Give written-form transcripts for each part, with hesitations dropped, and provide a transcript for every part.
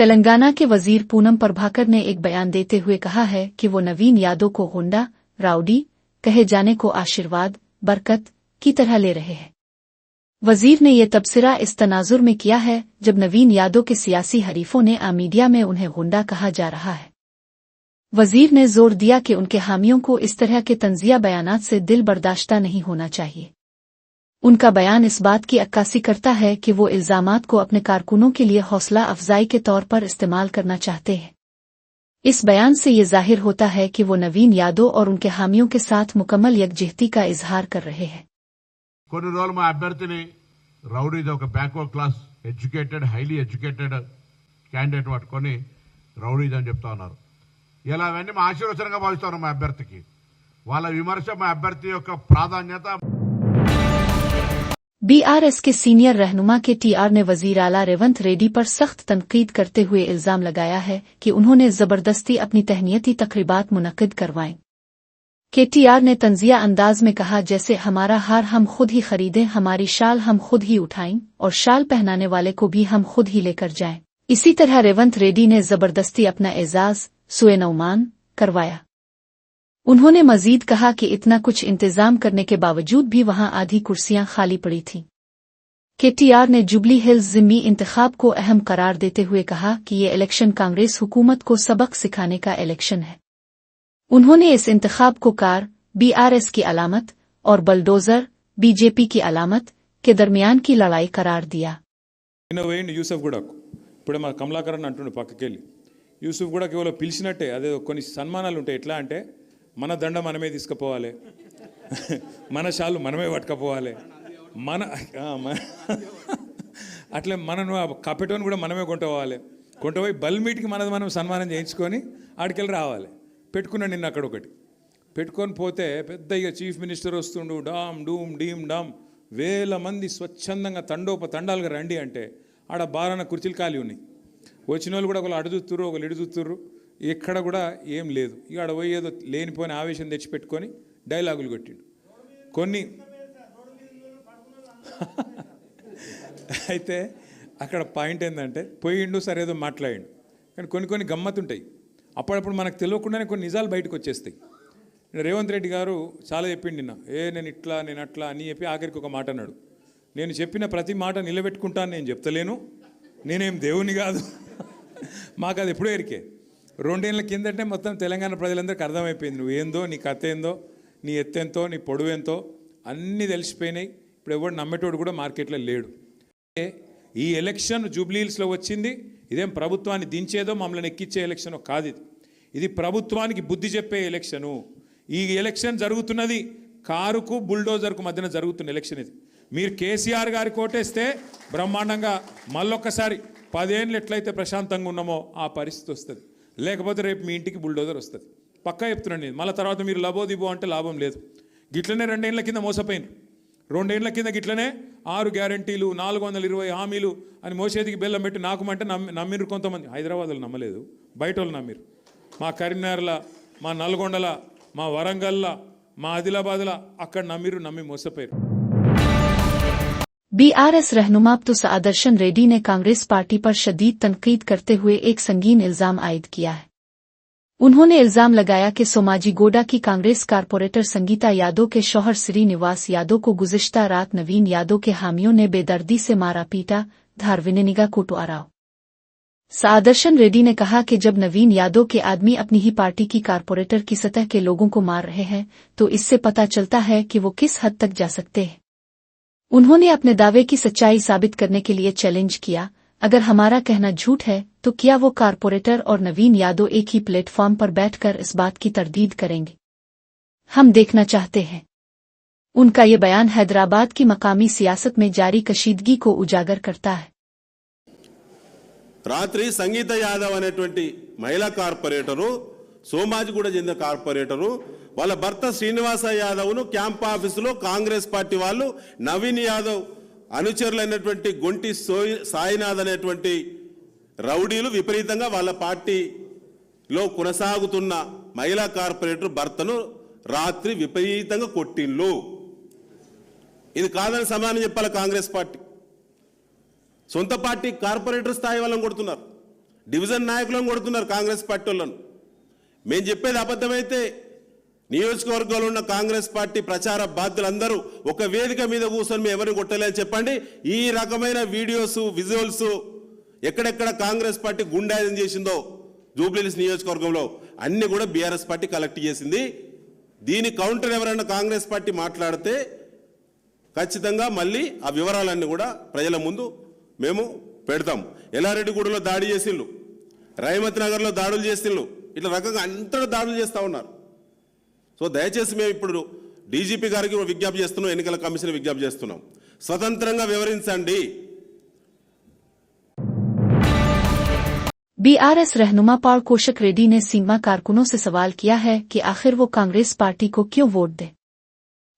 तेलंगाना के वजीर पूनम प्रभाकर ने एक बयान देते हुए कहा है कि वो नवीन यादव को गुंडा, राउडी कहे जाने को आशीर्वाद, बरकत की तरह ले रहे हैं। वजीर ने यह तबसरा इस तनाजुर में किया है जब नवीन यादव के सियासी हरीफों ने मीडिया में उन्हें गुंडा कहा जा रहा है। वजीर ने जोर दिया कि उनके हामियों को इस तरह के तंजिया बयानात से दिल बर्दाश्ता नहीं होना चाहिए। उनका बयान इस बात की अक्कासी करता है कि वो इल्जामात को अपने कारकुनों के लिए हौसला अफजाई के तौर पर इस्तेमाल करना चाहते हैं। इस बयान से ये जाहिर होता है कि वो नवीन यादव और उनके हामियों के साथ मुकम्मल यकजहती का इजहार कर रहे हैं। కొన్ని రోజులు మా అభ్యర్థిని రౌడీది ఒక backward class educated highly educated candidate పట్టుకొని రౌడీది అని చెప్తా ఉన్నారు. ఇలా అవన్నీ మా ఆశీర్వచనంగా భావిస్తాను. మా అభ్యర్థికి వాళ్ళ విమర్శ మా అభ్యర్థి యొక్క ప్రాధాన్యత। बीआरएस के सीनियर रहनुमा के टीआर ने वजीर आला रेवंत रेड्डी पर सख्त तनकीद करते हुए इल्जाम लगाया है कि उन्होंने जबरदस्ती अपनी तहनीती तकरीबात मुनक्किद करवाएं। केटीआर ने तंजिया अंदाज में कहा, जैसे हमारा हार हम खुद ही खरीदें, हमारी शाल हम खुद ही उठाएं और शाल पहनाने वाले को भी हम खुद ही लेकर जाएं। इसी तरह रेवंत रेड्डी ने जबरदस्ती अपना एजाज सुए-नौमान करवाया। उन्होंने मजीद कहा कि इतना कुछ इंतजाम करने के बावजूद भी वहां आधी कुर्सियां खाली पड़ी थीं। केटीआर ने जुबली हिल्स ज़िम्मी इंतखाब को अहम करार देते हुए कहा कि ये इलेक्शन कांग्रेस हुकूमत को सबक सिखाने का इलेक्शन है। उन्होंने इस इंतखाब को कार, बीआरएस की अलामत और बलडोजर, बीजेपी की अलामत के दरमियान की लड़ाई करार दिया। ఇప్పుడు మా కమలాకరన్ అంటుండే పక్కకెళ్ళి యూసుఫ్ కూడా కేవలం పిలిచినట్టే, అదే కొన్ని సన్మానాలు ఉంటాయి. ఎట్లా అంటే మన దండ మనమే తీసుకుపోవాలి, మన షాలు మనమే పట్టుకపోవాలి, అట్లే మనను కపెటోని కూడా మనమే కొంటపోవాలి. కొంటపోయి బల్మీటికి మనది మనం సన్మానం చేయించుకొని ఆడికెళ్ళి రావాలి. పెట్టుకున్నాను నిన్న అక్కడ ఒకటి పెట్టుకొని పోతే పెద్ద ఇక చీఫ్ మినిస్టర్ వస్తుండు, డామ్ డూమ్ డీమ్ డామ్, వేల మంది స్వచ్ఛందంగా తండోపతండాలుగా రండి అంటే ఆడ బారాన కుర్చీలు ఖాళీ ఉన్నాయి. వచ్చిన వాళ్ళు కూడా ఒకళ్ళు అడు చూస్తుర్రు, ఒకళ్ళు ఇడు చూస్తుర్రు, ఎక్కడ కూడా ఏం లేదు. ఇక ఆడ పోయి ఏదో లేనిపోయిన ఆవేశం తెచ్చిపెట్టుకొని డైలాగులు కొట్టిండు కొన్ని. అయితే అక్కడ పాయింట్ ఏంటంటే పోయిండు, సరే ఏదో మాట్లాడిండు, కానీ కొన్ని గమ్మత్తుంటాయి. అప్పుడప్పుడు మనకు తెలియకుండానే కొన్ని నిజాలు బయటకు వచ్చేస్తాయి. రేవంత్ రెడ్డి గారు చాలా చెప్పిండు నిన్న, నేను ఇట్లా నేను అట్లా అని చెప్పి ఆఖరికి ఒక మాట అన్నాడు, నేను చెప్పిన ప్రతి మాట నిలబెట్టుకుంటాను, నేను చెప్తలేను, నేనేం దేవుని కాదు. మాకు అది ఎప్పుడూ ఎరికే. 2 ఏళ్ళ కిందటే మొత్తం తెలంగాణ ప్రజలందరికీ అర్థమైపోయింది, నువ్వు ఏందో, నీ కథ ఏందో, నీ ఎత్తెంతో, నీ పొడవు ఎంతో అన్నీ తెలిసిపోయినాయి. ఇప్పుడు ఎవడు నమ్మేటోడు కూడా మార్కెట్లో లేడు. ఈ ఎలక్షన్ జూబ్లీహిల్స్లో వచ్చింది, ఇదేం ప్రభుత్వాన్ని దించేదో మమ్మల్ని ఎక్కించే ఎలక్షన్ కాదు. ఇది ప్రభుత్వానికి బుద్ధి చెప్పే ఎలక్షను. ఈ ఎలక్షన్ జరుగుతున్నది కారుకు బుల్డోజర్కు మధ్యన జరుగుతున్న ఎలక్షన్ ఇది. మీరు కేసీఆర్ గారి కోటేస్తే బ్రహ్మాండంగా మళ్ళొక్కసారి 10 ఏళ్ళు ఎట్లయితే ప్రశాంతంగా ఉన్నామో ఆ పరిస్థితి వస్తుంది. లేకపోతే రేపు మీ ఇంటికి బుల్డోజర్ వస్తుంది. పక్కా చెప్తున్నాను నేను. మళ్ళీ తర్వాత మీరు లబోదిబో అంటే లాభం లేదు. గిట్లనే 2 ఏళ్ళ కింద మోసపోయినారు. 2 ఏళ్ళ కింద గిట్లనే 6 గ్యారంటీలు 420 హామీలు అని మోసేదికి బెల్లం పెట్టి నాకుమంటే నమ్మిరు కొంతమంది. హైదరాబాద్లో నమ్మలేదు, బయట వాళ్ళు నమ్మిరు. మా కరీంనగర్ల, మా నల్గొండల, మా వరంగల్ల, మా ఆదిలాబాద్ల అక్కడ నమ్మి మోసపోయారు. बीआरएस रहनुमा आदर्शन रेड्डी ने कांग्रेस पार्टी पर शदीद तनकीद करते हुए एक संगीन इल्जाम आयद किया है। उन्होंने इल्जाम लगाया कि सोमाजीगोडा की कांग्रेस कारपोरेटर संगीता यादव के शौहर श्रीनिवास यादव को गुज़िश्ता रात नवीन यादव के हामियों ने बेदर्दी से मारा पीटा, धारविनेनिगा कोटुआराव। आदर्शन रेड्डी ने कहा कि जब नवीन यादव के आदमी अपनी ही पार्टी की कारपोरेटर की सतह के लोगों को मार रहे हैं तो इससे पता चलता है कि वो किस हद तक जा सकते हैं। उन्होंने अपने दावे की सच्चाई साबित करने के लिए चैलेंज किया, अगर हमारा कहना झूठ है तो क्या वो कारपोरेटर और नवीन यादव एक ही प्लेटफॉर्म पर बैठकर इस बात की तरदीद करेंगे? हम देखना चाहते हैं। उनका ये बयान हैदराबाद की मकामी सियासत में जारी कशीदगी को उजागर करता है। రాత్రి సంగీత యాదవ్ అనేటువంటి మహిళా కార్పొరేటరు, సోమాజిగూడ చెందిన కార్పొరేటరు వాళ్ళ భర్త శ్రీనివాస యాదవ్ను క్యాంప్ ఆఫీసులో కాంగ్రెస్ పార్టీ వాళ్ళు నవీన్ యాదవ్ అనుచరులైనటువంటి గొంటి సాయినాథ్ అనేటువంటి రౌడీలు విపరీతంగా వాళ్ళ పార్టీలో కొనసాగుతున్న మహిళా కార్పొరేటర్ భర్తను రాత్రి విపరీతంగా కొట్టిండ్లు. ఇది కాదని సమాధానం చెప్పాలి కాంగ్రెస్ పార్టీ. సొంత పార్టీ కార్పొరేటర్ స్థాయి వాళ్ళని కొడుతున్నారు. డివిజన్ నాయకులను కొడుతున్నారు కాంగ్రెస్ పార్టీ వాళ్ళను. మేము చెప్పేది అబద్ధమైతే నియోజకవర్గంలో ఉన్న కాంగ్రెస్ పార్టీ ప్రచార బాధ్యులందరూ ఒక వేదిక మీద కూర్చొని మేము ఎవరిని కొట్టలేదని చెప్పండి. ఈ రకమైన వీడియోస్ విజువల్స్ ఎక్కడెక్కడ కాంగ్రెస్ పార్టీ గుండాయిజం చేసిందో జూబ్లీహిల్స్ నియోజకవర్గంలో అన్ని కూడా బీఆర్ఎస్ పార్టీ కలెక్ట్ చేసింది. దీని కౌంటర్ ఎవరైనా కాంగ్రెస్ పార్టీ మాట్లాడితే ఖచ్చితంగా మళ్ళీ ఆ వివరాలన్నీ కూడా ప్రజల ముందు మేము పెడతాం. ఎల్లారెడ్డిగూడలో దాడి చేసిండ్రు, రైమత్ నగర్లో దాడులు చేసిండ్రు, ఇట్లా రకంగా అంతటా దాడులు చేస్తూ ఉన్నారు. సో దయచేసి మేము ఇప్పుడు డీజీపీ గారికి విజ్ఞప్తి చేస్తున్నాం, ఎన్నికల కమిషన్ విజ్ఞప్తి చేస్తున్నాం, స్వతంత్రంగా వివరించండి. बीआरएस रहनुमा पाल कौशिक रेड्डी ने सीमा कारकुनों से सवाल किया है कि आखिर वो कांग्रेस पार्टी को क्यों वोट दें।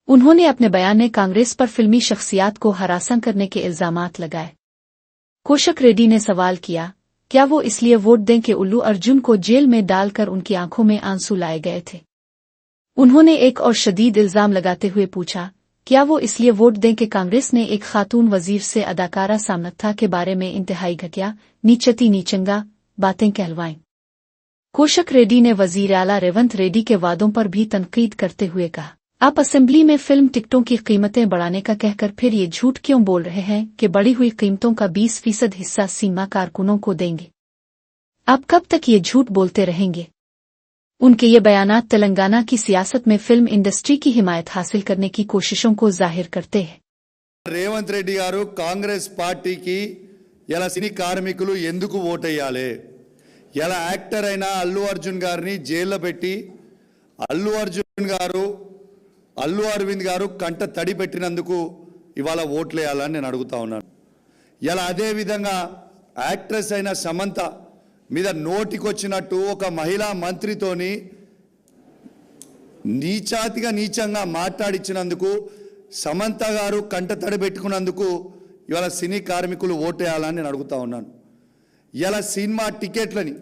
उन्होंने अपने बयान में कांग्रेस पर फिल्मी शख्सियात को हरासा करने के इल्जामात लगाए। कौशिक रेड्डी ने सवाल किया, क्या वो इसलिए वोट दें कि उल्लू अर्जुन को जेल में डालकर उनकी आंखों में आंसू लाए गए थे। उन्होंने एक और शदीद इल्जाम लगाते हुए पूछा, क्या वो इसलिए वोट दें कि कांग्रेस ने एक खातून वजीर से अदाकारा सामनथा के बारे में इंतहाई घटिया नीचती नीचंगा बातें कहलवाईं। कौशिक रेड्डी ने वजीर आला रेवंत रेड्डी के वादों पर भी तनकीद करते हुए कहा, आप असेंबली में फिल्म टिकटों की कीमतें बढ़ाने का कहकर फिर ये झूठ क्यों बोल रहे हैं कि बढ़ी हुई कीमतों का 20% हिस्सा सीमा कारकुनों को देंगे। आप कब तक ये झूठ बोलते रहेंगे। उनके ये बयानात तेलंगाना की सियासत में फिल्म इंडस्ट्री की हिमायत हासिल करने की कोशिशों को जाहिर करते हैं। రేవంత్ రెడ్డి గారు కాంగ్రెస్ పార్టీకి ఇలా సినీ కార్మికులు ఎందుకు ఓటేయాలి, ఇలా యాక్టర్ అయిన అల్లు అర్జున్ గారిని జైల్లో పెట్టి అల్లు అర్జున్ గారు అల్లు అరవింద్ గారు కంట తడి పెట్టినందుకు ఇవాళ ఓట్లేయాలని నేను అడుగుతా ఉన్నాను. ఇలా అదే విధంగా యాక్ట్రెస్ అయిన సమంత మీద నోటికొచ్చినట్టు ఒక మహిళా మంత్రితోని నీచంగా మాట్లాడించినందుకు సమంత గారు కంట తడి పెట్టుకున్నందుకు ఇవాళ సినీ కార్మికులు ఓటేయాలని నేను అడుగుతా ఉన్నాను. ఇలా సినిమా టికెట్లని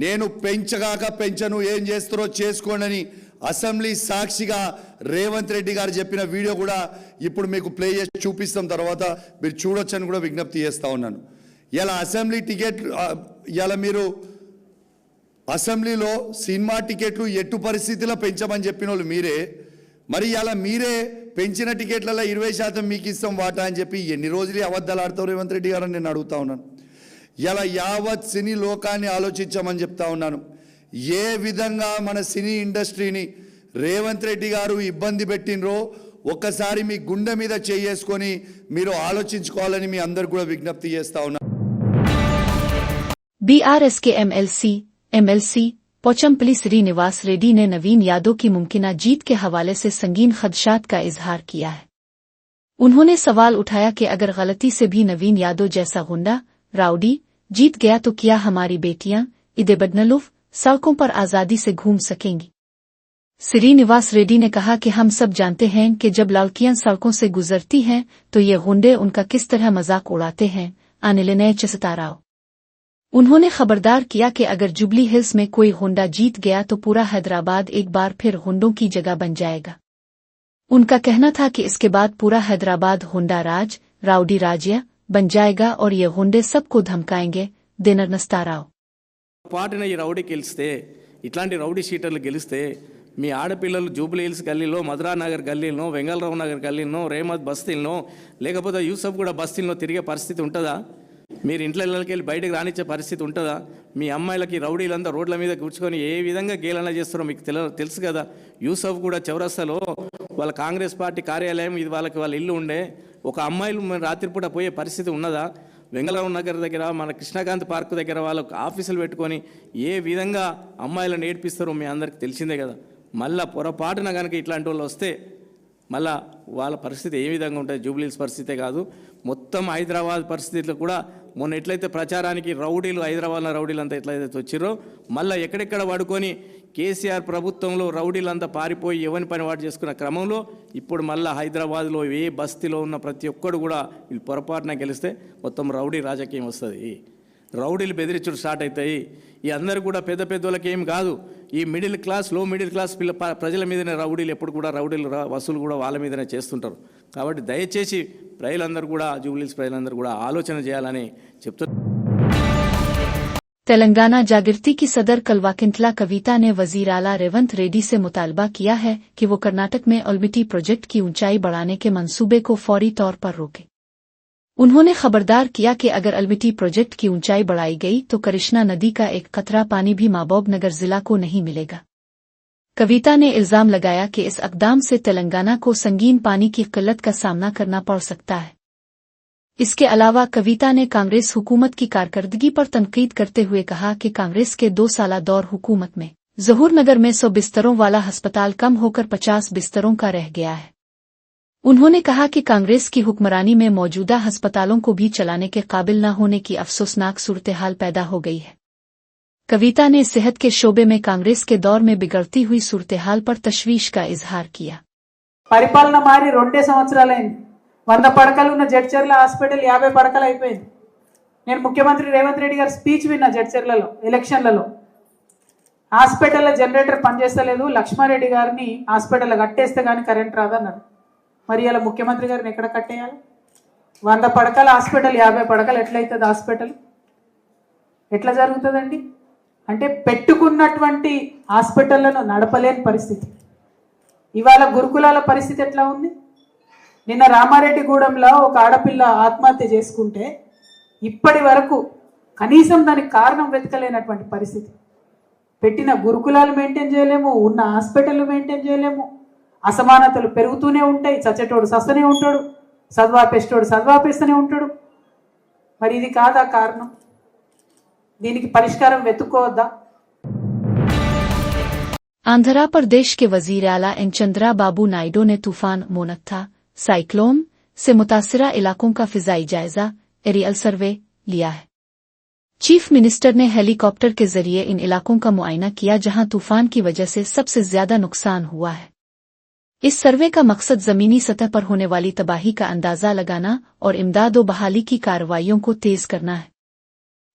నేను పెంచను, ఏం చేస్తారో చేసుకోండి అసెంబ్లీ సాక్షిగా రేవంత్ రెడ్డి గారు చెప్పిన వీడియో కూడా ఇప్పుడు మీకు ప్లే చేసి చూపిస్తాం, తర్వాత మీరు చూడొచ్చని కూడా విజ్ఞప్తి చేస్తూ ఉన్నాను. ఇలా అసెంబ్లీ టికెట్ ఇలా మీరు అసెంబ్లీలో సినిమా టికెట్లు ఎట్టు పరిస్థితిలో పెంచమని చెప్పిన వాళ్ళు మీరే, మరి ఇలా మీరే పెంచిన టికెట్లలో 20% మీకు ఇస్తాం వాటా అని చెప్పి ఎన్ని రోజులు అబద్ధాలు ఆడతావు రేవంత్ రెడ్డి గారు నేను అడుగుతా ఉన్నాను. ఇలా యావత్ సినీ లోకాన్ని ఆలోచించమని చెప్తా ఉన్నాను. ఏ విధంగా మన సినీ ఇండస్ట్రీని రేవంత్ రెడ్డి గారు ఇబ్బంది పెట్టినరో ఒక్కసారి మీ గుండె మీద చేసుకొని మీరు ఆలోచించుకోవాలని మీ అందరు కూడా విజ్ఞప్తి చేస్తా ఉన్నాను. बीआरएस के एमएलसी पोचमपल्ली श्रीनिवास रेड्डी ने नवीन यादव की मुमकिना जीत के हवाले से संगीन खदशात का इजहार किया है। उन्होंने सवाल उठाया कि अगर गलती से भी नवीन यादव जैसा गुंडा राउडी जीत गया तो क्या हमारी बेटियां इदे बदनलुफ सड़कों पर आजादी से घूम सकेंगी। श्रीनिवास रेड्डी ने कहा कि हम सब जानते हैं कि जब लड़कियां सड़कों से गुजरती हैं तो ये गुंडे उनका किस तरह मजाक उड़ाते हैं। अनिल चसताराव उन्होंने खबरदार किया कि अगर जुबली हिल्स में कोई होंडा जीत गया तो पूरा हैदराबाद एक बार फिर होंडों की जगह बन जाएगा। उनका कहना था कि इसके बाद पूरा हैदराबाद होंडा राज राउडी राज्य बन जाएगा और ये होंडे सबको धमकाएंगे। दिनर नस्ताराव పార్టీని ఈ రౌడీ గెలిస్తే ఇట్లాంటి రౌడీ షీటర్లు గెలిస్తే మీ ఆడపిల్లలు జూబ్లీ హిల్స్ గల్లీలో మధురానగర్ గల్లీలో వెంగళరావు నగర్ గల్లీలో రేమత్ బస్తీల్లో లేకపోతే యూసఫ్ కూడా బస్తీల్లో తిరిగే పరిస్థితి ఉంటుందా? మీరు ఇంట్లోకి వెళ్ళి బయటకు రానిచ్చే పరిస్థితి ఉంటుందా? మీ అమ్మాయిలకి రౌడీలంతా రోడ్ల మీద కూర్చుకొని ఏ విధంగా గేలన చేస్తారో మీకు తెలుసు కదా. యూసఫ్ కూడా చౌరస్తాలో వాళ్ళ కాంగ్రెస్ పార్టీ కార్యాలయం ఇది వాళ్ళ ఇల్లు ఉండే ఒక అమ్మాయిలు రాత్రిపూట పోయే పరిస్థితి ఉన్నదా? వెంగళరావు నగర్ దగ్గర మన కృష్ణకాంత్ పార్క్ దగ్గర వాళ్ళకు ఆఫీసులు పెట్టుకొని ఏ విధంగా అమ్మాయిలను ఏడ్పిస్తారో మీ అందరికీ తెలిసిందే కదా. మళ్ళా పొరపాటున కనుక ఇట్లాంటి వాళ్ళు వస్తే మళ్ళా వాళ్ళ పరిస్థితి ఏ విధంగా ఉంటుంది? జూబ్లీహిల్స్ పరిస్థితే కాదు మొత్తం హైదరాబాద్ పరిస్థితులు కూడా మొన్న ఎట్లయితే ప్రచారానికి రౌడీలు హైదరాబాద్లో రౌడీలంతా ఎట్లయితే వచ్చిరో మళ్ళీ ఎక్కడెక్కడ పడుకొని కేసీఆర్ ప్రభుత్వంలో రౌడీలంతా పారిపోయి ఎవరి పని వాడు చేసుకున్న క్రమంలో ఇప్పుడు మళ్ళీ హైదరాబాద్లో ఏ బస్తీలో ఉన్న ప్రతి ఒక్కడు కూడా వీళ్ళు పొరపాటున గెలిస్తే మొత్తం రౌడీ రాజకీయం వస్తుంది. రౌడీలు బెదిరించుడు స్టార్ట్ అవుతాయి. ఈ అందరూ కూడా పెద్ద పెద్దోళ్ళకి ఏం కాదు, ఈ మిడిల్ క్లాస్ లో మిడిల్ క్లాస్ ప్రజల మీదనే రౌడీలు ఎప్పుడు కూడా రౌడీలు వసూలు కూడా వాళ్ళ మీదనే చేస్తుంటారు. కాబట్టి దయచేసి ప్రజలందరూ కూడా జూబ్లీహిల్స్ ప్రజలందరూ కూడా ఆలోచన చేయాలని చెప్తున్నారు. तेलंगाना जागृति की सदर कल्वाकिंतला कविता ने वजीर आला रेवंत रेड्डी से मुतालबा किया है कि वो कर्नाटक में अल्मिटी प्रोजेक्ट की ऊंचाई बढ़ाने के मंसूबे को फौरी तौर पर रोके। उन्होंने खबरदार किया कि अगर अल्मिटी प्रोजेक्ट की ऊंचाई बढ़ाई गई तो कृष्णा नदी का एक कतरा पानी भी महबूब नगर जिला को नहीं मिलेगा। कविता ने इल्जाम लगाया कि इस अक़दाम से तेलंगाना को संगीन पानी की किल्लत का सामना करना पड़ सकता है। इसके अलावा कविता ने कांग्रेस हुकूमत की कारकर्दगी पर तनकीद करते हुए कहा कि कांग्रेस के 2 साला दौर हुकूमत में ज़हूर नगर में 100 बिस्तरों वाला अस्पताल कम होकर 50 बिस्तरों का रह गया है। उन्होंने कहा कि कांग्रेस की हुक्मरानी में मौजूदा अस्पतालों को भी चलाने के काबिल न होने की अफसोसनाक सूरत-ए-हाल पैदा हो गई है। कविता ने सेहत के शोबे में कांग्रेस के दौर में बिगड़ती हुई सूरत-ए-हाल पर तशवीश का इजहार किया। పరిపాలన మారి 2 సంవత్సరాలైంది। 100 పడకలు ఉన్న జడ్చర్ల హాస్పిటల్ 50 పడకలు అయిపోయింది। నేను ముఖ్యమంత్రి రేవంత్ రెడ్డి గారి స్పీచ్ విన్నా జడ్చర్లలో ఎలక్షన్లలో। హాస్పిటల్లో జనరేటర్ పనిచేస్తలేదు, లక్ష్మారెడ్డి గారిని హాస్పిటల్లో కట్టేస్తే గానీ కరెంట్ రాదన్నారు। మరి ఇలా ముఖ్యమంత్రి గారిని ఎక్కడ కట్టేయాలి? 100 పడకల హాస్పిటల్ 50 పడకలు ఎట్లయితుంది? హాస్పిటల్ ఎట్లా జరుగుతుందండి? అంటే పెట్టుకున్నటువంటి హాస్పిటళ్లను నడపలేని పరిస్థితి। ఇవాళ గురుకులాల పరిస్థితి ఎట్లా ఉంది? నిన్న రామారెడ్డిగూడెంలో ఒక ఆడపిల్ల ఆత్మహత్య చేసుకుంటే ఇప్పటి వరకు కనీసం దానికి కారణం వెతకలేనటువంటి పరిస్థితి। పెట్టిన గురుకులాలు మెయింటైన్ చేయలేము, ఉన్న హాస్పిటల్ మెయింటైన్ చేయలేము, అసమానతలు పెరుగుతూనే ఉంటాయి। చచ్చేటోడు సస్తనే ఉంటాడు, చదువాపేసేటోడు చదువాపేస్తూనే ఉంటాడు। మరి ఇది కాదా కారణం? దీనికి పరిష్కారం వెతుక్కోవద్దా? आंध्र प्रदेश के वजीर आला एन चंद्रा बाबू नायडू ने तूफान मोनक्था साइक्लोन से मुतासिरा इलाकों का फिजाई जायजा एरियल सर्वे लिया है। चीफ मिनिस्टर ने हेलीकॉप्टर के जरिए इन इलाकों का मुआयना किया जहां तूफान की वजह से सबसे ज्यादा नुकसान हुआ है। इस सर्वे का मकसद जमीनी सतह पर होने वाली तबाही का अंदाजा लगाना और इमदाद व बहाली की कार्रवाइयों को तेज करना है।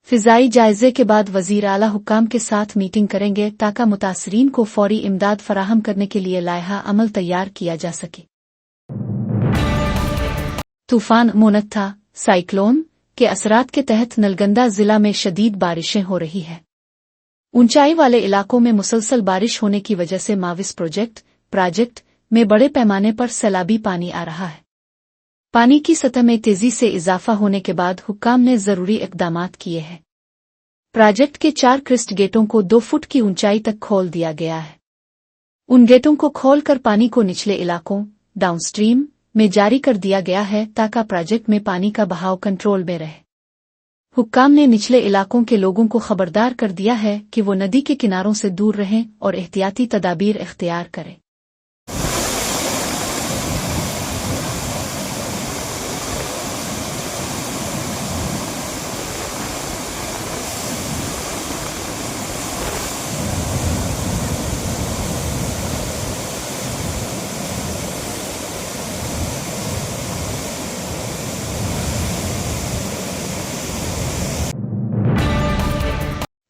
फिजाई जायजे के बाद वजीर आला हुक्काम के साथ मीटिंग करेंगे ताकि मुतासरीन को फौरी इमदाद फराहम करने के लिए लायहा अमल तैयार किया जा सके। तूफान मोनक्था साइक्लोन के असरात के तहत नलगंदा जिला में शदीद बारिशें हो रही हैं। ऊंचाई वाले इलाकों में मुसलसल बारिश होने की वजह से माविस प्रोजेक्ट में बड़े पैमाने पर सैलाबी पानी आ रहा है। पानी की सतह में तेजी से इजाफा होने के बाद हुक्काम ने जरूरी इकदामात किए हैं। प्रोजेक्ट के 4 क्रिस्ट गेटों को 2 फुट की ऊंचाई तक खोल दिया गया है। उन गेटों को खोलकर पानी को निचले इलाकों डाउनस्ट्रीम में जारी कर दिया गया है ताकि प्रोजेक्ट में पानी का बहाव कंट्रोल में रहे। हुक्काम ने निचले इलाकों के लोगों को खबरदार कर दिया है कि वो नदी के किनारों से दूर रहें और एहतियाती तदाबीर इख्तियार करें।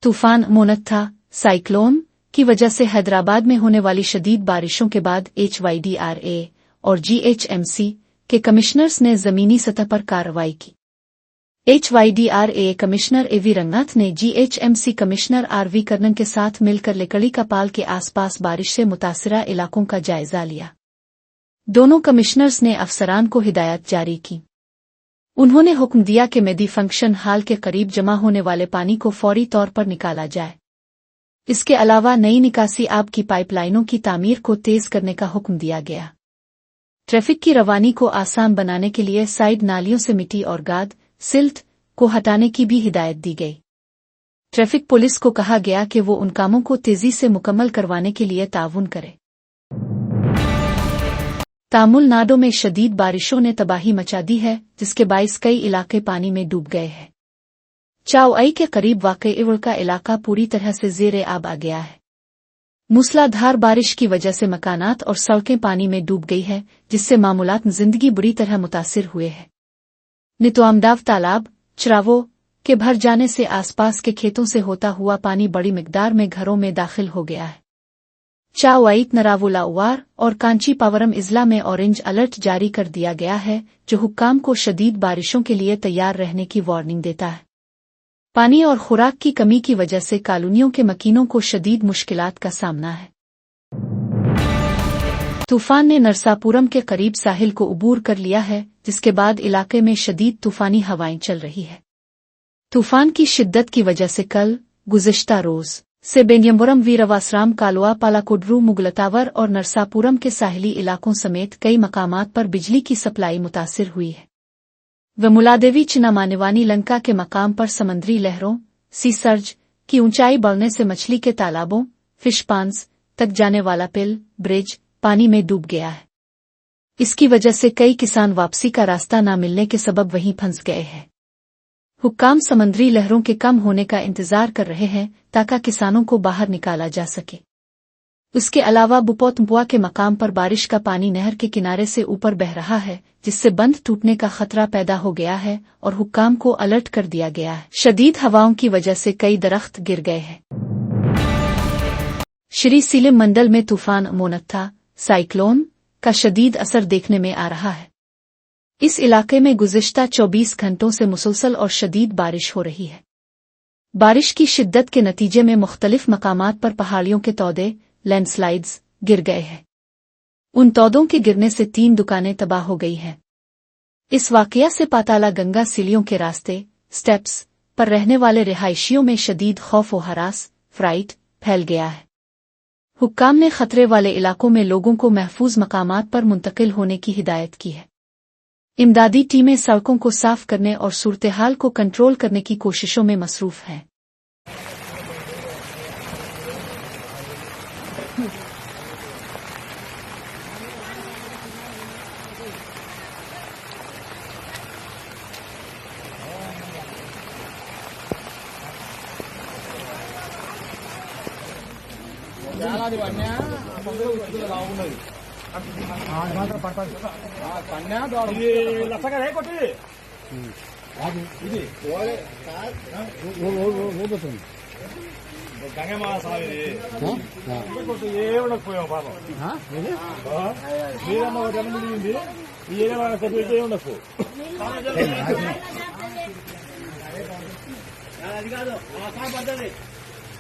तूफान मोनक्था साइक्लोन की वजह से हैदराबाद में होने वाली शदीद बारिशों के बाद HYDRA और GHMC के कमिश्नर्स ने जमीनी सतह पर कार्रवाई की। HYDRA कमिश्नर AV रंगनाथ ने GHMC कमिश्नर RV कर्नन के साथ मिलकर लेकड़ी का पाल के आसपास बारिश से मुतासिरा इलाकों का जायजा लिया। दोनों कमिश्नर्स ने अफसरान को हिदायत जारी की। उन्होंने हुक्म दिया कि मेदी फंक्शन हाल के करीब जमा होने वाले पानी को फौरी तौर पर निकाला जाए। इसके अलावा नई निकासी आब की पाइपलाइनों की तामीर को तेज करने का हुक्म दिया गया। ट्रैफिक की रवानी को आसान बनाने के लिए साइड नालियों से मिट्टी और गाद सिल्ट को हटाने की भी हिदायत दी गई। ट्रैफिक पुलिस को कहा गया कि वो उन कामों को तेजी से मुकम्मल करवाने के लिए ताउन करे। तमिलनाडु में शदीद बारिशों ने तबाही मचा दी है, जिसके बाइस कई इलाके पानी में डूब गए हैं। चाउआई के करीब वाक़ई इवड़ का इलाका पूरी तरह से ज़ेरे आब आ गया है। मूसलाधार बारिश की वजह से मकानात और सड़कें पानी में डूब गई है, जिससे मामूलात जिंदगी बुरी तरह मुतासिर हुए हैं। नितोआमदाव तालाब चरावों के भर जाने से आसपास के खेतों से होता हुआ पानी बड़ी मिकदार में घरों में दाखिल हो गया है। चाउआई नरावुलाउवार और कांचीपावरम इजला में ऑरेंज अलर्ट जारी कर दिया गया है, जो हुक्काम को शदीद बारिशों के लिए तैयार रहने की वार्निंग देता है। पानी और खुराक की कमी की वजह से कॉलोनियों के मकीनों को शदीद मुश्किलात का सामना है। तूफान ने नरसापुरम के करीब साहिल को उबूर कर लिया है, जिसके बाद इलाके में शदीद तूफानी हवाएं चल रही है। तूफान की शिद्दत की वजह से कल गुज़िश्ता रोज से बेनियमपुरम, वीरवासराम, कालवा, पालाकोडरू, मुगलतावर और नरसापुरम के साहिली इलाकों समेत कई मकामात पर बिजली की सप्लाई मुतासिर हुई है। वमुलादेवी, चिनामानेवानी, लंका के मकाम पर समंदरी लहरों सी सर्ज की ऊंचाई बढ़ने से मछली के तालाबों फिश पांड्स तक जाने वाला पिल ब्रिज पानी में डूब गया है। इसकी वजह से कई किसान वापसी का रास्ता न मिलने के सबब वहीं फंस गए हैं। हुक्काम समंदरी लहरों के कम होने का इंतजार कर रहे हैं ताकि किसानों को बाहर निकाला जा सके। उसके अलावा बुपोतम्पुआ के मकाम पर बारिश का पानी नहर के किनारे से ऊपर बह रहा है, जिससे बंद टूटने का खतरा पैदा हो गया है और हुक्काम को अलर्ट कर दिया गया है। शदीद हवाओं की वजह से कई दरख्त गिर गए हैं। श्री सीलिम मंडल में तूफान मोनत्था साइक्लोन का शदीद असर देखने में आ रहा है। इस इलाके में गुज़िश्ता 24 घंटों से मुसलसल और शदीद बारिश हो रही है। बारिश की शिद्दत के नतीजे में मुख्तलिफ मकामात पर पहाड़ियों के तौदे लैंडस्लाइड्स गिर गए हैं। उन तौदों के गिरने से 3 दुकानें तबाह हो गई हैं। इस वाकया से पाताला गंगा सीलियों के रास्ते स्टेप्स पर रहने वाले रिहायशियों में शदीद खौफ व हरास फ्राइट फैल गया है। हुक्काम ने खतरे वाले इलाकों में लोगों को महफूज मकामात पर मुंतकिल होने की हिदायत की है। इमदादी टीमें सड़कों को साफ करने और सूरत-ए-हाल को कंट्रोल करने की कोशिशों में मसरूफ हैं।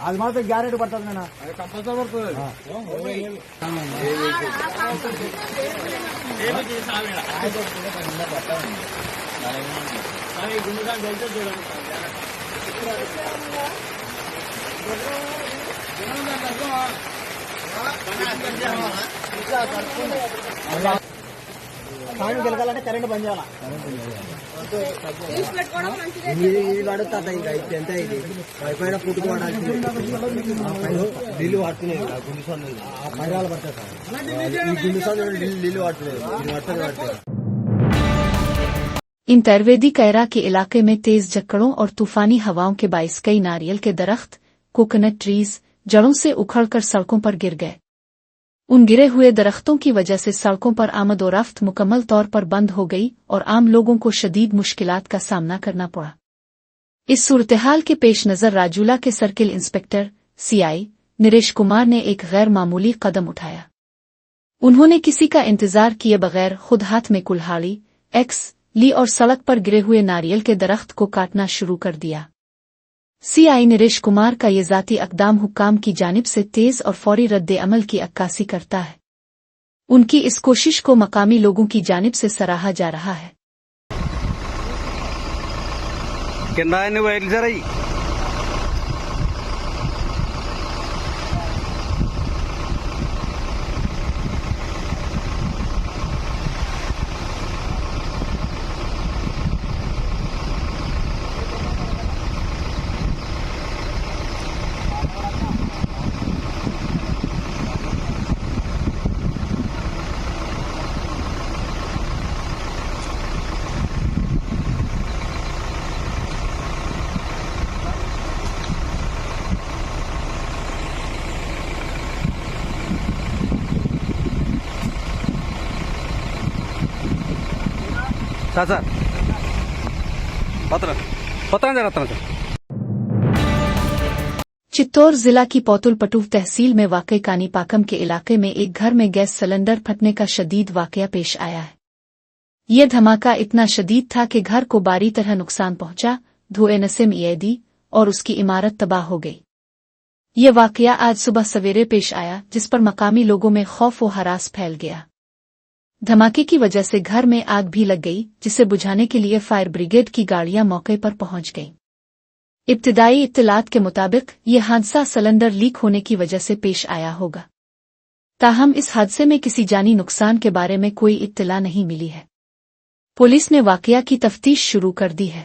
అది మాత్రం గ్యారెంటీ పడుతుంది నాన్న, కంపల్సరీ పడుతుంది. సాయం గెలగాలంటే కరెంట్ బంద్ చేయాలి. ఇది అడుగుతా ఇంకా ఎంత ఇది పైన పుట్టుకోవడానికి నీళ్ళు పడుతున్నాయి. పైరాలు పడతాయి సార్, ఈ గుండుసార్లు నీళ్ళు పడుతున్నాయి. ఇది పడుతుంది. इन तरवेदी कैरा के इलाके में तेज झक्कड़ों और तूफानी हवाओं के बाइस कई नारियल के दरख्त कोकोनट ट्रीज जड़ों से उखड़कर सड़कों पर गिर गए। उन गिरे हुए दरख्तों की वजह से सड़कों पर आमद-ओ-रफ्त मुकम्मल तौर पर बंद हो गई और आम लोगों को शदीद मुश्किलात का सामना करना पड़ा। इस सूरत-ए-हाल के पेश नज़र राजूला के circle inspector CI Naresh Kumar ने एक गैर मामूली कदम उठाया। उन्होंने किसी का इंतजार किए बगैर खुद हाथ में कुल्हाड़ी एक्स ली और सड़क पर गिरे हुए नारियल के दरख्त को काटना शुरू कर दिया। सीआई नरेश कुमार का ये ज़ाती अक़दाम हुक्काम की जानिब से तेज़ और फौरी रद्द-ए-अमल की अक्कासी करता है। उनकी इस कोशिश को मकामी लोगों की जानिब से सराहा जा रहा है। सर पता नहीं। चित्तौड़ जिला की पौतुल पटूव तहसील में वाक़ई कानीपाकम के इलाके में एक घर में गैस सिलेंडर फटने का शदीद वाक़या पेश आया है। यह धमाका इतना शदीद था कि घर को बारी तरह नुकसान पहुंचा। धुएं नसीम ईदी और उसकी इमारत तबाह हो गई। ये वाकया आज सुबह सवेरे पेश आया, जिस पर मकामी लोगों में खौफ व हरास फैल गया। धमाके की वजह से घर में आग भी लग गई, जिसे बुझाने के लिए फायर ब्रिगेड की गाड़ियां मौके पर पहुंच गईं। इब्तिदाई इत्तलात के मुताबिक ये हादसा सिलेंडर लीक होने की वजह से पेश आया होगा। ताहम इस हादसे में किसी जानी नुकसान के बारे में कोई इत्तला नहीं मिली है। पुलिस ने वाकया की तफ्तीश शुरू कर दी है।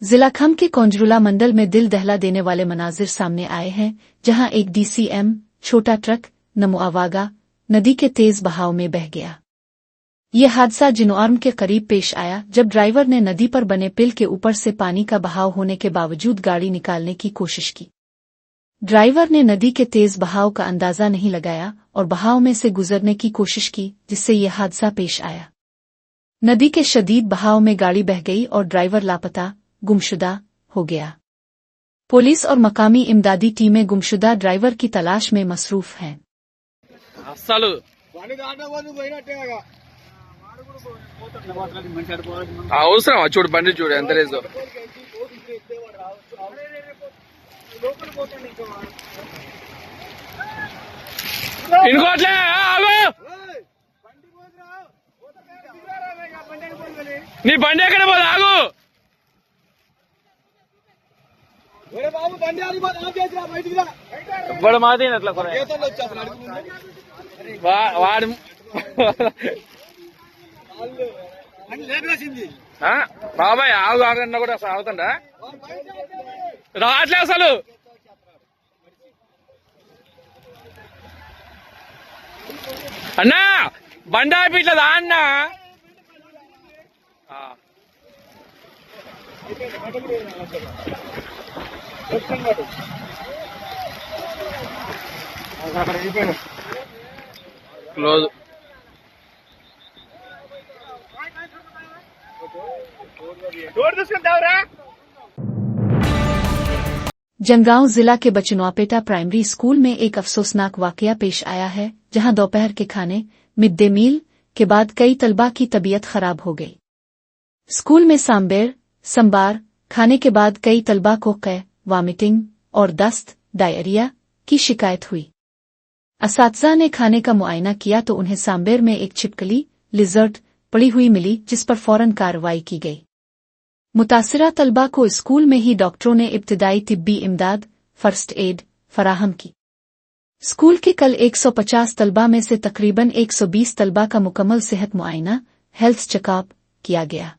जिला खम के कोंजरुला मंडल में दिल दहला देने वाले मनाजिर सामने आए हैं, जहां एक DCM छोटा ट्रक नमुआवागा नदी के तेज बहाव में बह गया। यह हादसा जिनोआर्म के करीब पेश आया, जब ड्राइवर ने नदी पर बने पिल के ऊपर से पानी का बहाव होने के बावजूद गाड़ी निकालने की कोशिश की। ड्राइवर ने नदी के तेज बहाव का अंदाजा नहीं लगाया और बहाव में से गुजरने की कोशिश की, जिससे यह हादसा पेश आया। नदी के शदीद बहाव में गाड़ी बह गई और ड्राइवर लापता गुमशुदा हो गया। पुलिस और मकामी इमदादी टीमें गुमशुदा ड्राइवर की तलाश में मसरूफ हैं। అవసరం చూడు బండి చూడు ఎంత రేజో ఇంకోట్లే ఆగు నీ బండి ఎక్కడ పోదు ఆగు ఇప్పుడు మాది అట్లా వాడు బాబాయ్ ఆగు ఆగన్నా కూడా అసలు ఆగుతుండా రావట్లే అసలు అన్నా బండి ఆపి ఇట్లా దా అన్నా క్లోజ్ जंगांव जिला के बचनौपेटा प्राइमरी स्कूल में एक अफसोसनाक वाकया पेश आया है, जहां दोपहर के खाने मिड डे मील के बाद कई तलबा की तबीयत खराब हो गई। स्कूल में संबार खाने के बाद कई तलबा को वॉमिटिंग और दस्त डायरिया की शिकायत हुई। असातिज़ा ने खाने का मुआयना किया तो उन्हें सांबेर में एक छिपकली लिजर्ट पड़ी हुई मिली, जिस पर फौरन कार्रवाई की गई। मुतासिरा तलबा को स्कूल में ही डॉक्टरों ने इब्तिदाई तिब्बी इमदाद फर्स्ट एड फराहम की। स्कूल के कल 150 तलबा में से तकरीबन 120 तलबा का मुकम्मल सेहत मुआयना हेल्थ चेकअप किया गया।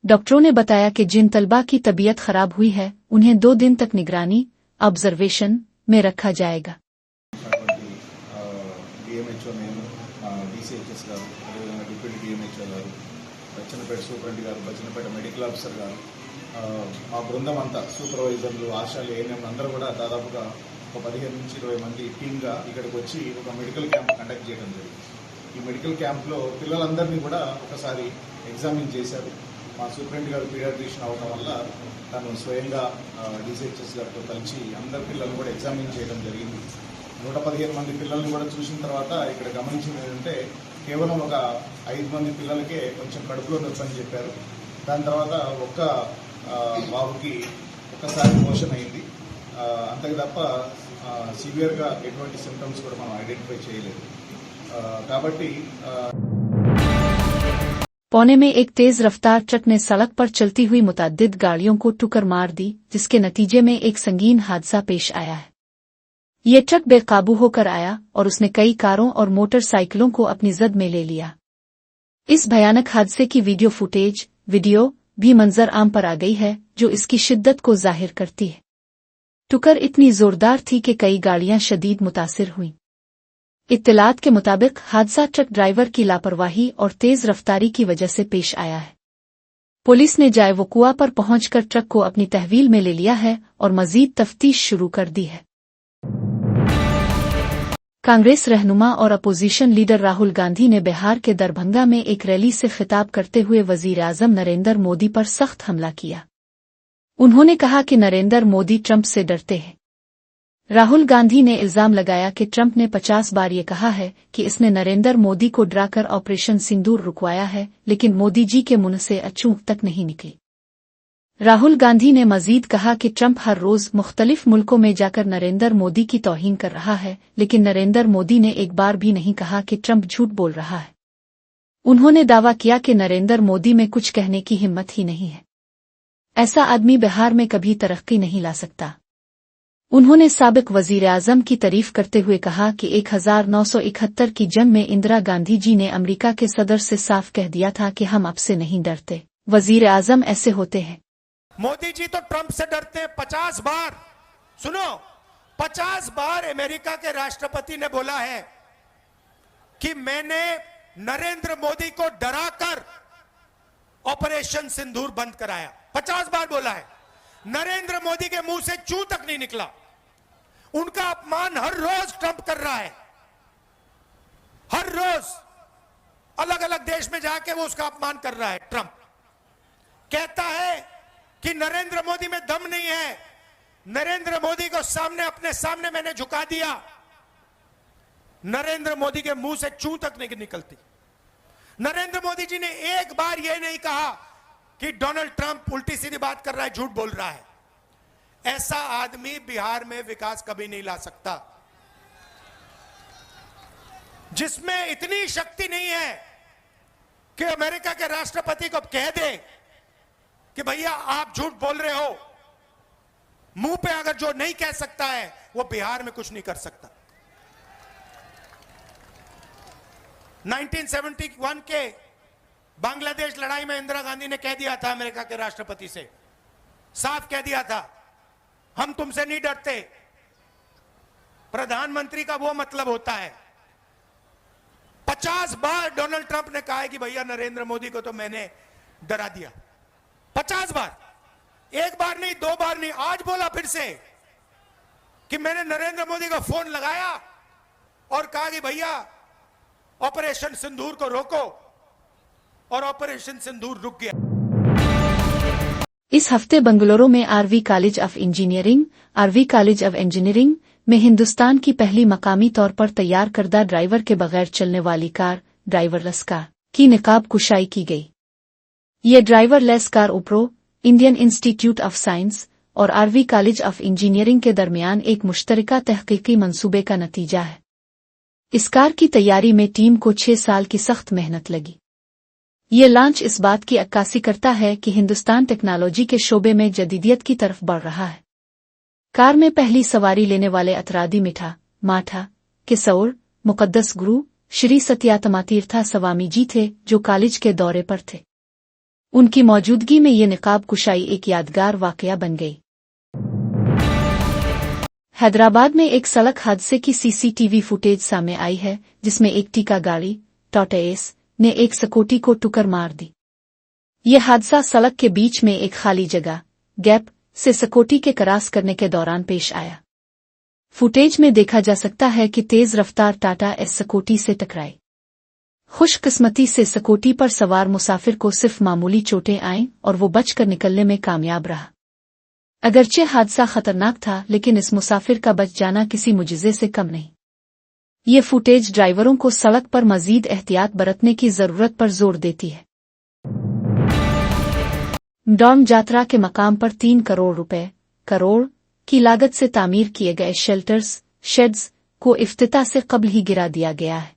डॉक्टरों ने बताया कि जिन तलबा की तबीयत खराब हुई है, उन्हें 2 दिन तक निगरानी ऑब्जर्वेशन में रखा जाएगा। బచ్చన్నపేట సూపరింటెండెంట్ గారు, బచ్చన్నపేట మెడికల్ ఆఫీసర్ గారు, మా బృందం అంతా సూపర్వైజర్లు, ఆశాలు, ఏఎన్ఎం అందరూ కూడా దాదాపుగా ఒక 15 నుంచి 20 మంది టీమ్గా ఇక్కడికి వచ్చి ఒక మెడికల్ క్యాంప్ కండక్ట్ చేయడం జరిగింది। ఈ మెడికల్ క్యాంప్లో పిల్లలందరినీ కూడా ఒకసారి ఎగ్జామిన్ చేశారు। మా సూపరింటెండెంట్ గారు పీడియాట్రిషియన్ అవడం వల్ల తను స్వయంగా DCHS గారితో కలిసి అందరి పిల్లల్ని కూడా ఎగ్జామిన్ చేయడం జరిగింది। 115 మంది పిల్లల్ని కూడా చూసిన తర్వాత ఇక్కడ గమనించింది ఏంటంటే కేవలం ఒక 5 మంది పిల్లలకే కొంచెం కడుపులో నొప్పి అని చెప్పారు। దాని తర్వాత ఒక్క బాబుకి ఒక్కసారి మోషన్ అయింది, అంతకు తప్ప సివియర్గా ఎటువంటి సిమ్టమ్స్ కూడా మనం ఐడెంటిఫై చేయలేదు। కాబట్టి पौने में एक तेज रफ्तार ट्रक ने सड़क पर चलती हुई मुतअद्दिद गाड़ियों को टक्कर मार दी, जिसके नतीजे में एक संगीन हादसा पेश आया है। ये ट्रक बेकाबू होकर आया और उसने कई कारों और मोटरसाइकिलों को अपनी जद में ले लिया। इस भयानक हादसे की वीडियो भी मंजर आम पर आ गई है, जो इसकी शिद्दत को जाहिर करती है। टक्कर इतनी जोरदार थी कि कई गाड़ियां शदीद मुतासिर हुईं। इत्तलात के मुताबिक हादसा ट्रक ड्राइवर की लापरवाही और तेज रफ्तारी की वजह से पेश आया है। पुलिस ने जाए वकुआ पर पहुंचकर ट्रक को अपनी तहवील में ले लिया है और मजीद तफ्तीश शुरू कर दी है। कांग्रेस रहनुमा और अपोजिशन लीडर राहुल गांधी ने बिहार के दरभंगा में एक रैली से खिताब करते हुए वजीर आजम नरेंद्र मोदी पर सख्त हमला किया। उन्होंने कहा कि नरेंद्र मोदी ट्रंप से डरते हैं। राहुल गांधी ने इल्जाम लगाया कि ट्रंप ने 50 बार ये कहा है कि इसने नरेंद्र मोदी को डराकर ऑपरेशन सिंदूर रुकवाया है, लेकिन मोदी जी के मुंह से अचूक तक नहीं निकली। राहुल गांधी ने मजीद कहा कि ट्रंप हर रोज मुख्तलिफ मुल्कों में जाकर नरेंद्र मोदी की तौहीन कर रहा है, लेकिन नरेंद्र मोदी ने एक बार भी नहीं कहा कि ट्रंप झूठ बोल रहा है। उन्होंने दावा किया कि नरेंद्र मोदी में कुछ कहने की हिम्मत ही नहीं है। ऐसा आदमी बिहार में कभी तरक्की नहीं ला सकता। उन्होंने साबिक वजीर आजम की तारीफ करते हुए कहा कि 1971 की जंग में इंदिरा गांधी जी ने अमेरिका के सदर से साफ कह दिया था कि हम आपसे नहीं डरते, वजीर आजम ऐसे होते हैं। मोदी जी तो ट्रंप से डरते हैं। 50 बार, सुनो, 50 बार अमेरिका के राष्ट्रपति ने बोला है कि मैंने नरेंद्र मोदी को डराकर ऑपरेशन सिंदूर बंद कराया। 50 बार बोला है। नरेंद्र मोदी के मुंह से चू तक नहीं निकला। उनका अपमान हर रोज ट्रंप कर रहा है। हर रोज अलग अलग देश में जाके वो उसका अपमान कर रहा है। ट्रंप कहता है कि नरेंद्र मोदी में दम नहीं है। नरेंद्र मोदी को अपने सामने मैंने झुका दिया। नरेंद्र मोदी के मुंह से चू तक नहीं निकलती। नरेंद्र मोदी जी ने एक बार यह नहीं कहा कि डोनाल्ड ट्रंप उल्टी सीधी बात कर रहा है, झूठ बोल रहा है। ऐसा आदमी बिहार में विकास कभी नहीं ला सकता। जिसमें इतनी शक्ति नहीं है कि अमेरिका के राष्ट्रपति को कह दे कि भैया आप झूठ बोल रहे हो। मुंह पे अगर जो नहीं कह सकता है वो बिहार में कुछ नहीं कर सकता। 1971 के बांग्लादेश लड़ाई में इंदिरा गांधी ने कह दिया था अमेरिका के राष्ट्रपति से, साफ कह दिया था, हम तुमसे नहीं डरते। प्रधानमंत्री का वो मतलब होता है। 50 बार डोनाल्ड ट्रंप ने कहा है कि भैया नरेंद्र मोदी को तो मैंने डरा दिया। 50 बार, एक बार नहीं, 2 बार नहीं, आज बोला फिर से कि मैंने नरेंद्र मोदी को फोन लगाया और कहा कि भैया ऑपरेशन सिंदूर को रोको, और ऑपरेशन सिंदूर रुक गया। इस हफ्ते बेंगलुरु में आरवी कॉलेज ऑफ इंजीनियरिंग में हिंदुस्तान की पहली मकामी तौर पर तैयार करदा ड्राइवर के बगैर चलने वाली कार, ड्राइवरलेस कार, की निकाब कुशाई की गई। ये ड्राइवरलेस कार उपरो, इंडियन इंस्टीट्यूट ऑफ साइंस और आरवी कॉलेज ऑफ इंजीनियरिंग के दरमियान एक मुश्तरका तहकीकी मंसूबे का नतीजा है। इस कार की तैयारी में टीम को 6 साल की सख्त मेहनत लगी। ये लॉन्च इस बात की अक्कासी करता है कि हिंदुस्तान टेक्नोलॉजी के शोबे में जदीदियत की तरफ बढ़ रहा है। कार में पहली सवारी लेने वाले अतरादी मिठा, माठा, किशोर, मुकद्दस गुरु, श्री सत्यातमातीर्था स्वामी जी थे, जो कॉलेज के दौरे पर थे। उनकी मौजूदगी में ये निकाब कुशाई एक यादगार वाकया बन गई। हैदराबाद में एक सड़क हादसे की सीसीटीवी फुटेज सामने आई है, जिसमें एक टीका गाड़ी, टॉटेस, ने एक स्कूटी को टक्कर मार दी। यह हादसा सड़क के बीच में एक खाली जगह, गैप, से स्कूटी के क्रॉस करने के दौरान पेश आया। फुटेज में देखा जा सकता है कि तेज रफ्तार टाटा एस स्कूटी से टकराई। खुशकिस्मती से स्कूटी पर सवार मुसाफिर को सिर्फ मामूली चोटें आईं और वो बचकर निकलने में कामयाब रहा। अगरचे हादसा खतरनाक था, लेकिन इस मुसाफिर का बच जाना किसी मुजिजे से कम नहीं। ये फुटेज ड्राइवरों को सड़क पर मजीद एहतियात बरतने की जरूरत पर जोर देती है। डॉम यात्रा के मकाम पर 3 करोड़ की लागत से तामीर किए गए शेड्स को इफ्तिताह से कबल ही गिरा दिया गया है।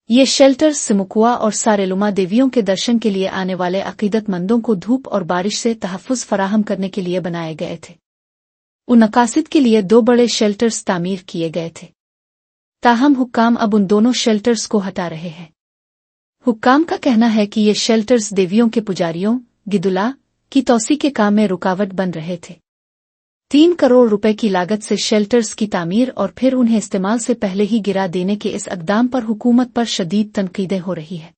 ये शेल्टर्स सिमुकुआ और सारेलुमा देवियों के दर्शन के लिए आने वाले अकीदतमंदों को धूप और बारिश से तहफ़्फ़ुज़ फराहम करने के लिए बनाए गए थे। उन मकासद के लिए 2 बड़े शेल्टर्स तामीर किए गए थे। ताहम हुक्काम अब उन दोनों शेल्टर्स को हटा रहे हैं। हुक्काम का कहना है कि ये शेल्टर्स देवियों के पुजारियों, गिदुला, की तौसी के काम में रुकावट बन रहे थे। 3 करोड़ रुपए की लागत से शेल्टर्स की तामीर और फिर उन्हें इस्तेमाल से पहले ही गिरा देने के इस अक़दाम पर हुकूमत पर शदीद तनकीदें हो रही है।